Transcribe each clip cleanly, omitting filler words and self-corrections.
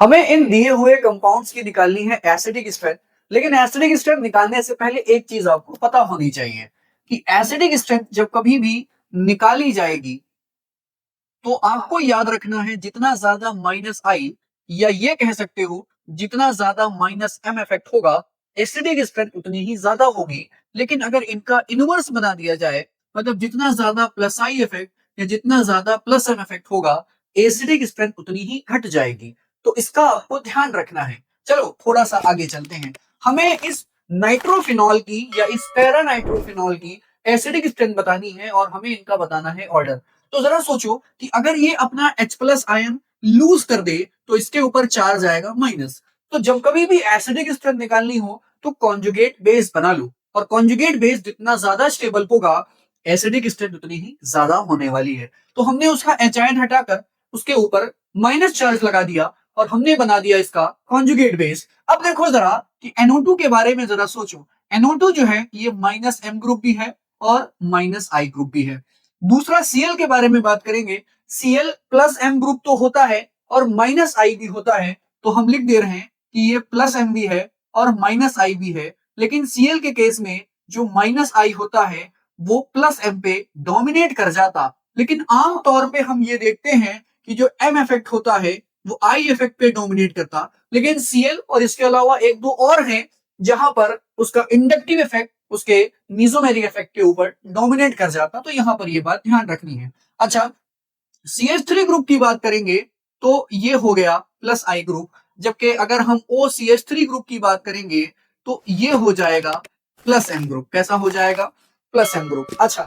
हमें इन दिए हुए कंपाउंड्स की निकालनी है एसिडिक स्ट्रेंथ। लेकिन एसिडिक स्ट्रेंथ निकालने से पहले एक चीज आपको पता होनी चाहिए कि एसिडिक स्ट्रेंथ जब कभी भी निकाली जाएगी तो आपको याद रखना है जितना ज्यादा माइनस आई या ये कह सकते हो जितना ज्यादा माइनस एम इफेक्ट होगा एसिडिक स्ट्रेंथ उतनी ही ज्यादा होगी। लेकिन अगर इनका इनवर्स बना दिया जाए मतलब जितना ज्यादा प्लस आई इफेक्ट या जितना ज्यादा प्लस एम इफेक्ट होगा एसिडिक स्ट्रेंथ उतनी ही घट जाएगी। तो इसका आपको ध्यान रखना है। चलो थोड़ा सा आगे चलते हैं। हमें इस नाइट्रोफिनॉल की या इस पैरा नाइट्रोफिनॉल की एसिडिक स्ट्रेंथ बतानी है और हमें इनका बताना है ऑर्डर। तो जरा सोचो कि अगर ये अपना H प्लस आयन लूज कर दे तो इसके ऊपर चार्ज आएगा माइनस। तो जब कभी भी एसिडिक स्ट्रेंथ निकालनी हो तो कॉन्जुगेट बेस बना लो और कॉन्जुगेट बेस जितना ज्यादा स्टेबल होगा एसिडिक स्ट्रेंथ उतनी ही ज्यादा होने वाली है। तो हमने उसका एच आयन हटाकर उसके ऊपर माइनस चार्ज लगा दिया और हमने बना दिया इसका कॉन्जुगेट बेस। अब देखो जरा कि NO2 के बारे में जरा सोचो। NO2 जो है ये माइनस एम ग्रुप भी है और माइनस आई ग्रुप भी है। दूसरा Cl के बारे में बात करेंगे। Cl प्लस एम ग्रुप तो होता है और माइनस आई भी होता है। तो हम लिख दे रहे हैं कि ये प्लस एम भी है और माइनस आई भी है। लेकिन Cl के केस में जो माइनस आई होता है वो प्लस एम पे डोमिनेट कर जाता। लेकिन आमतौर पे हम ये देखते हैं कि जो एम इफेक्ट होता है वो आई इफेक्ट पे डोमिनेट करता। लेकिन Cl और इसके अलावा एक दो और हैं जहां पर उसका इंडक्टिव इफेक्ट उसके मीजोमेरिक इफेक्ट के ऊपर डोमिनेट कर जाता। तो यहां पर ये बात ध्यान रखनी है। अच्छा, CH3 ग्रुप की बात करेंगे तो ये हो गया प्लस आई ग्रुप। जबकि अगर हम OCH3 ग्रुप की बात करेंगे तो ये हो जाएगा प्लस एम ग्रुप। कैसा हो जाएगा? Plus M group. अच्छा,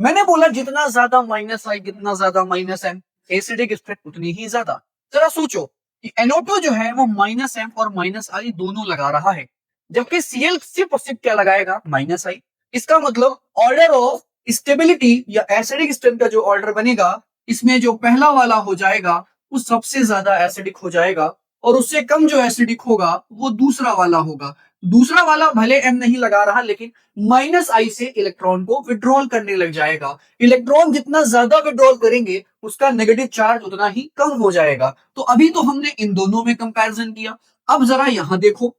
मैंने बोला जितना ज्यादा माइनस आई जितना ज्यादा माइनस एम एसिडिक स्ट्रेंथ उतनी ही ज्यादा। जरा सोचो कि NO2 जो है वो माइनस एम और माइनस आई दोनों लगा रहा है जबकि Cl सिर्फ और सिर्फ क्या लगाएगा? माइनस आई। इसका मतलब ऑर्डर ऑफ स्टेबिलिटी या एसिडिक स्ट्रेंथ का जो ऑर्डर बनेगा इसमें जो पहला वाला हो जाएगा वो सबसे ज्यादा एसिडिक हो जाएगा और उससे कम जो एसिडिक होगा वो दूसरा वाला होगा। दूसरा वाला भले एम नहीं लगा रहा लेकिन माइनस आई से इलेक्ट्रॉन को विड्रॉल करने लग जाएगा। इलेक्ट्रॉन जितना ज्यादा विड्रॉल करेंगे उसका नेगेटिव चार्ज उतना ही कम हो जाएगा। तो अभी तो हमने इन दोनों में कंपैरिजन किया। अब जरा यहां देखो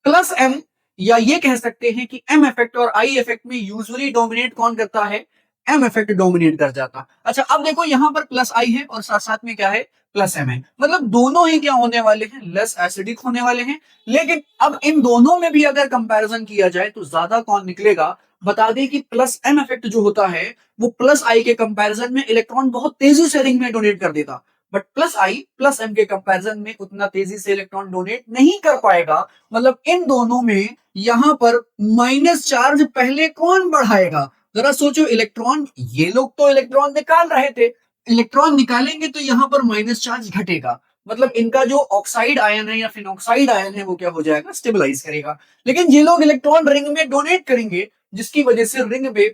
प्लस एम या ये कह सकते हैं कि एम इफेक्ट और आई इफेक्ट में यूजुअली डोमिनेट कौन करता है? एम इफेक्ट डोमिनेट कर जाता। अच्छा, अब देखो यहां पर प्लस आई है और साथ साथ में क्या है? प्लस एम है। मतलब दोनों ही क्या होने वाले हैं? लेस एसिडिक होने वाले हैं। लेकिन अब इन दोनों में भी अगर कंपैरिजन किया जाए तो ज्यादा कौन निकलेगा? बता दें कि प्लस एम इफेक्ट जो होता है वो प्लस आई के कंपैरिजन में इलेक्ट्रॉन बहुत तेजी से रिंग में डोनेट कर देता। But plus I plus M के कंपैरिजन में उतना तेजी से इलेक्ट्रॉन डोनेट नहीं कर पाएगा। मतलब इन दोनों में यहां पर माइनस चार्ज पहले कौन बढ़ाएगा? जरा सोचो, इलेक्ट्रॉन ये लोग तो इलेक्ट्रॉन निकाल रहे थे। इलेक्ट्रॉन निकालेंगे तो यहां पर माइनस चार्ज घटेगा। मतलब इनका जो ऑक्साइड आयन है या फिनॉक्साइड आयन है वो क्या हो जाएगा? स्टेबलाइज करेगा। लेकिन ये लोग इलेक्ट्रॉन रिंग में डोनेट करेंगे जिसकी वजह से रिंग में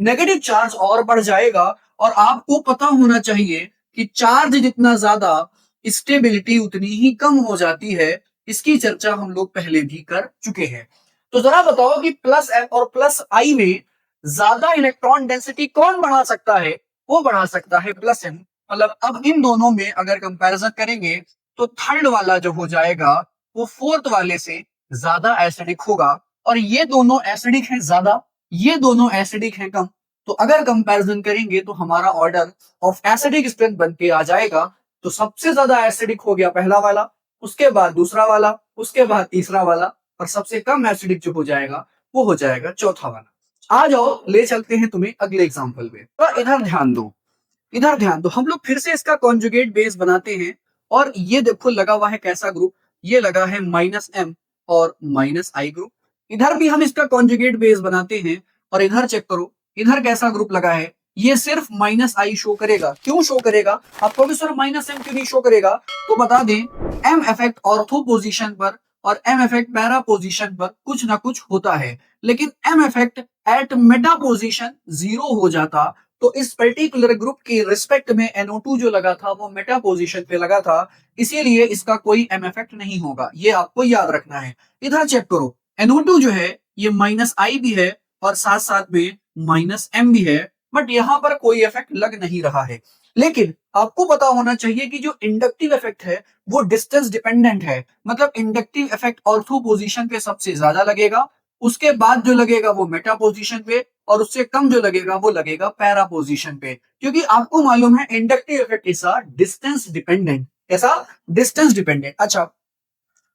नेगेटिव चार्ज और बढ़ जाएगा। और आपको पता होना चाहिए कि चार्ज जितना ज्यादा स्टेबिलिटी उतनी ही कम हो जाती है। इसकी चर्चा हम लोग पहले भी कर चुके हैं। तो जरा बताओ कि प्लस एम और प्लस आई में ज्यादा इलेक्ट्रॉन डेंसिटी कौन बढ़ा सकता है? वो बढ़ा सकता है प्लस एम। मतलब अब इन दोनों में अगर कंपैरिजन करेंगे तो थर्ड वाला जो हो जाएगा वो फोर्थ वाले से ज्यादा एसिडिक होगा। और ये दोनों एसिडिक हैं ज्यादा, ये दोनों एसिडिक हैं कम। तो अगर कंपैरिजन करेंगे तो हमारा ऑर्डर ऑफ एसिडिक स्ट्रेंथ बन के आ जाएगा। तो सबसे ज्यादा एसिडिक हो गया पहला वाला, उसके बाद दूसरा वाला, उसके बाद तीसरा वाला और सबसे कम एसिडिक जो हो जाएगा वो हो जाएगा चौथा वाला। आ जाओ ले चलते हैं तुम्हें अगले एग्जांपल में। तो इधर ध्यान दो, इधर ध्यान दो। हम लोग फिर से इसका कॉन्जुगेट बेस बनाते हैं और ये देखो लगा हुआ है कैसा ग्रुप? ये लगा है माइनस एम और माइनस आई ग्रुप। इधर भी हम इसका कॉन्जुगेट बेस बनाते हैं और इधर चेक करो इधर कैसा ग्रुप लगा है? ये सिर्फ माइनस आई शो करेगा। क्यों शो करेगा? आपको भी सर माइनस एम क्यों नहीं शो करेगा? तो बता दें एम इफेक्ट ऑर्थो पोजीशन पर और एम इफेक्ट पैरा पोजीशन पर कुछ ना कुछ होता है। लेकिन M effect at meta position zero हो जाता। तो इस पर्टिकुलर ग्रुप के रिस्पेक्ट में NO2 जो लगा था वो मेटा पोजीशन पे लगा था। इसीलिए इसका कोई एम इफेक्ट नहीं होगा। ये आपको याद रखना है। इधर चेक करो NO2 जो है ये माइनस आई भी है और साथ साथ में माइनस एम भी है। बट यहां पर कोई इफेक्ट लग नहीं रहा है। लेकिन आपको पता होना चाहिए कि जो इंडक्टिव इफेक्ट है वो डिस्टेंस डिपेंडेंट है, मतलब इंडक्टिव इफेक्ट ऑर्थो पोजीशन पे सबसे ज्यादा लगेगा, उसके बाद जो लगेगा वो मेटा पोजीशन पे, और उससे कम जो लगेगा वो लगेगा पैरा पोजीशन पे, क्योंकि आपको मालूम है इंडक्टिव इफेक्ट ऐसा डिस्टेंस डिपेंडेंट, ऐसा डिस्टेंस डिपेंडेंट। अच्छा,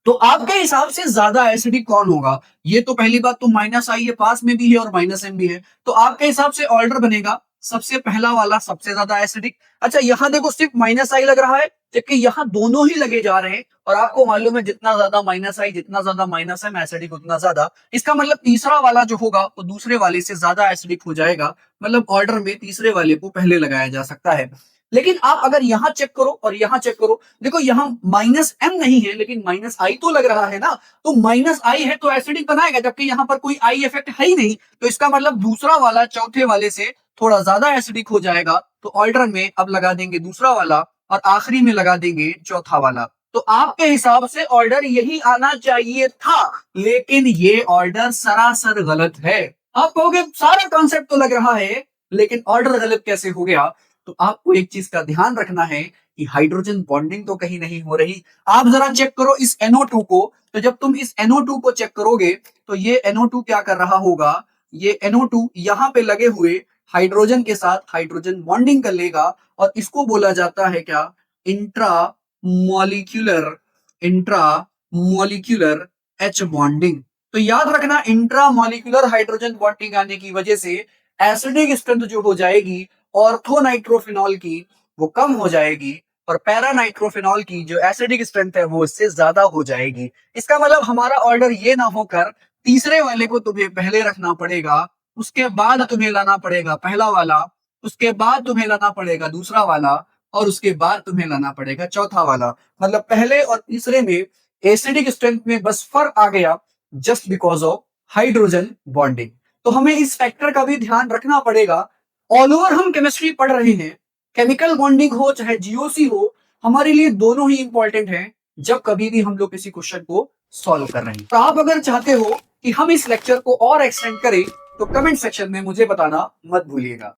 तो आपके हिसाब से ज्यादा एसिडिक कौन होगा? ये तो पहली बात, तो माइनस आई है, पास में भी है और माइनस एम भी है, तो आपके हिसाब से ऑर्डर बनेगा सबसे पहला वाला सबसे ज्यादा एसिडिक। अच्छा, यहां देखो सिर्फ माइनस आई लग रहा है, जबकि यहां दोनों ही लगे जा रहे हैं, और आपको मालूम है जितना ज्यादा माइनस आई जितना ज्यादा माइनस एम एसिडिक उतना ज्यादा। इसका मतलब तीसरा वाला जो होगा वो दूसरे वाले से ज्यादा एसिडिक हो जाएगा, मतलब ऑर्डर में तीसरे वाले को पहले लगाया जा सकता है। लेकिन आप अगर यहां चेक करो और यहां चेक करो, देखो यहां माइनस एम नहीं है लेकिन माइनस आई तो लग रहा है ना, तो माइनस आई है तो एसिडिक बनाएगा, जबकि यहां पर कोई आई इफेक्ट है ही नहीं, तो इसका मतलब दूसरा वाला चौथे वाले से थोड़ा ज्यादा एसिडिक हो जाएगा, तो ऑर्डर में अब लगा देंगे दूसरा वाला और आखिरी में लगा देंगे चौथा वाला। तो आपके हिसाब से ऑर्डर यही आना चाहिए था, लेकिन ये ऑर्डर सरासर गलत है। आप कहोगे सारा कॉन्सेप्ट तो लग रहा है लेकिन ऑर्डर गलत कैसे हो गया? तो आपको एक चीज का ध्यान रखना है कि हाइड्रोजन बॉन्डिंग तो कहीं नहीं हो रही। आप जरा चेक करो इस NO2 को, तो जब तुम इस NO2 को चेक करोगे तो ये NO2 क्या कर रहा होगा, ये NO2 यहां पे लगे हुए हाइड्रोजन के साथ हाइड्रोजन बॉन्डिंग कर लेगा, और इसको बोला जाता है क्या, intra molecular, intra molecular H bonding. तो याद रखना इंट्रा मॉलिक्यूलर हाइड्रोजन बॉन्डिंग आने की वजह से एसिडिक स्ट्रेंथ जो हो जाएगी ऑर्थो नाइट्रोफिनॉल की वो कम हो जाएगी, और पैरा नाइट्रोफिनॉल की जो एसिडिक स्ट्रेंथ है वो इससे ज्यादा हो जाएगी। इसका मतलब हमारा ऑर्डर ये ना होकर तीसरे वाले को तुम्हें पहले रखना पड़ेगा, उसके बाद तुम्हें लाना पड़ेगा पहला वाला, उसके बाद तुम्हें लाना पड़ेगा दूसरा वाला, और उसके बाद तुम्हें लाना पड़ेगा चौथा वाला। मतलब पहले और तीसरे में एसिडिक स्ट्रेंथ में बस फर्क आ गया just because of hydrogen bonding. तो हमें इस फैक्टर का भी ध्यान रखना पड़ेगा। ऑल ओवर हम केमिस्ट्री पढ़ रहे हैं, केमिकल बॉन्डिंग हो चाहे जीओसी हो, हमारे लिए दोनों ही इंपॉर्टेंट हैं जब कभी भी हम लोग किसी क्वेश्चन को सॉल्व कर रहे हैं। तो आप अगर चाहते हो कि हम इस लेक्चर को और एक्सटेंड करें तो कमेंट सेक्शन में मुझे बताना मत भूलिएगा।